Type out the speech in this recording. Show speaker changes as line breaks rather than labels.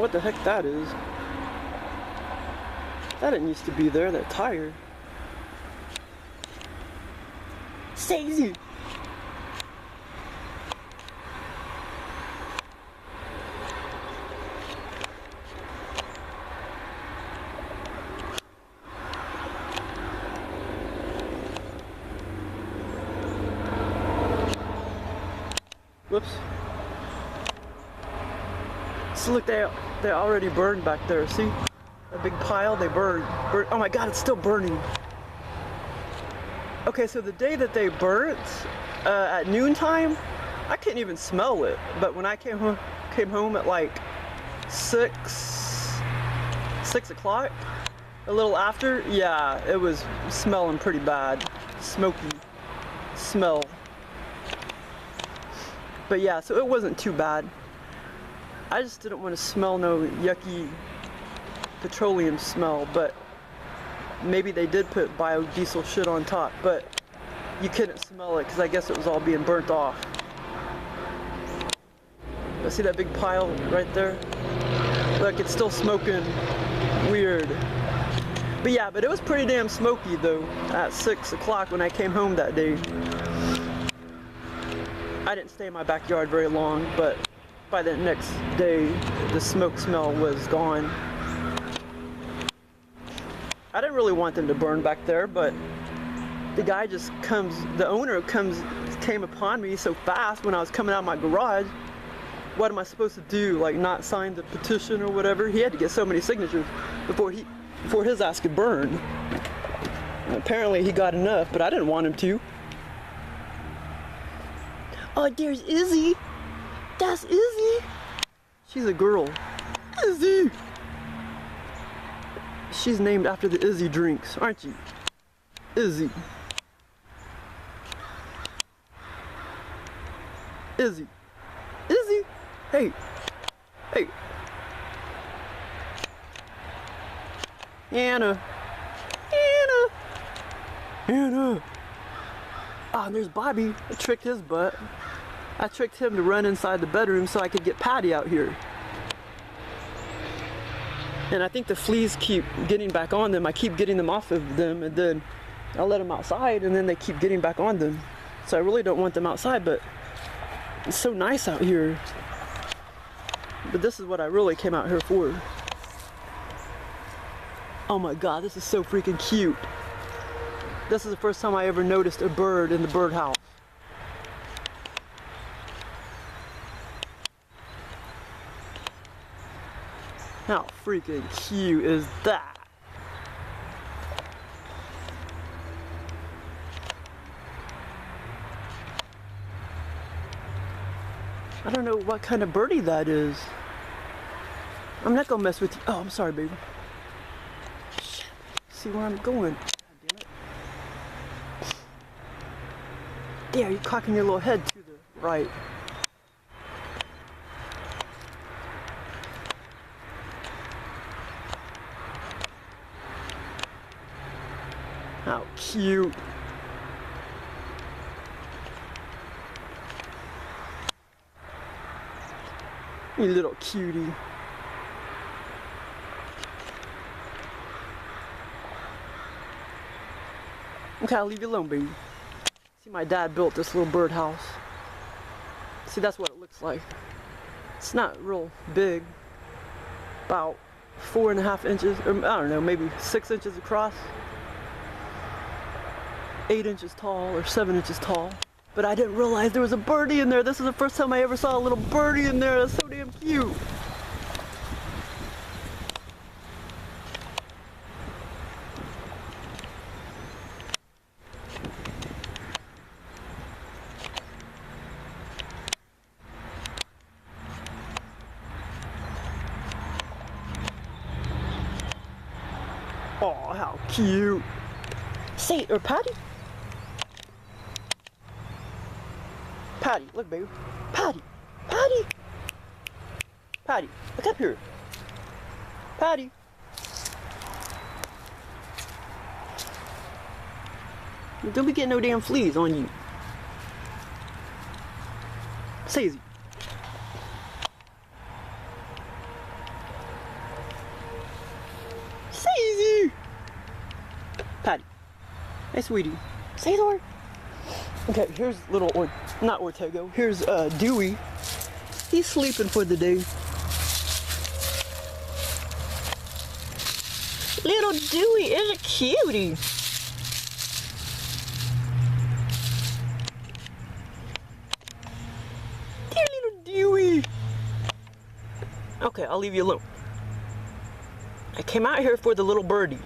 what the heck that is. That didn't used to be there, that tire. SayZar! Whoops. So look, they already burned back there, see? A big pile, they burned. Oh my god, it's still burning. Okay, so the day that they burnt, at noontime, I couldn't even smell it. But when I came home at like 6 o'clock, a little after, yeah, it was smelling pretty bad. Smoky smell. But yeah, so it wasn't too bad. I just didn't want to smell no yucky petroleum smell, but maybe they did put biodiesel shit on top, but you couldn't smell it because I guess it was all being burnt off. But see that big pile right there? Look, it's still smoking weird. But yeah, but it was pretty damn smoky though at 6 o'clock when I came home that day. I didn't stay in my backyard very long, but by the next day, the smoke smell was gone. I didn't really want them to burn back there, but the guy just comes, the owner came upon me so fast when I was coming out of my garage. What am I supposed to do? Like not sign the petition or whatever? He had to get so many signatures before his ass could burn. And apparently he got enough, but I didn't want him to. Oh, there's Izzy. That's Izzy. She's a girl. Izzy. She's named after the Izzy drinks, aren't you? Izzy. Izzy. Izzy. Hey. Hey. Hana. Hana. Hana. Ah, and there's Bobby. I tricked his butt. I tricked him to run inside the bedroom so I could get Paddy out here. And I think the fleas keep getting back on them. I keep getting them off of them, and then I let them outside, and then they keep getting back on them. So I really don't want them outside, but it's so nice out here. But this is what I really came out here for. Oh my god, this is so freaking cute. This is the first time I ever noticed a bird in the birdhouse. How freaking cute is that? I don't know what kind of birdie that is. I'm not gonna mess with you. Oh, I'm sorry, baby. Shit. See where I'm going. God damn it. There, you're cocking your little head to the right. How cute. You little cutie. Okay, I'll leave you alone, baby. See, my dad built this little birdhouse. See, that's what it looks like. It's not real big. About 4.5 inches, or I don't know, maybe 6 inches across. 8 inches tall or 7 inches tall. But I didn't realize there was a birdie in there. This is the first time I ever saw a little birdie in there. That's so damn cute. Oh, how cute. Say, or Paddy? Paddy, look, baby. Paddy, Paddy, Paddy, look up here. Paddy. Don't be getting no damn fleas on you. SayZar. Paddy. Hey, sweetie. SayZar. Okay, here's little, not Ortego. Here's Dewie. He's sleeping for the day. Little Dewie is a cutie. Dear little Dewie. Okay, I'll leave you alone. I came out here for the little birdie.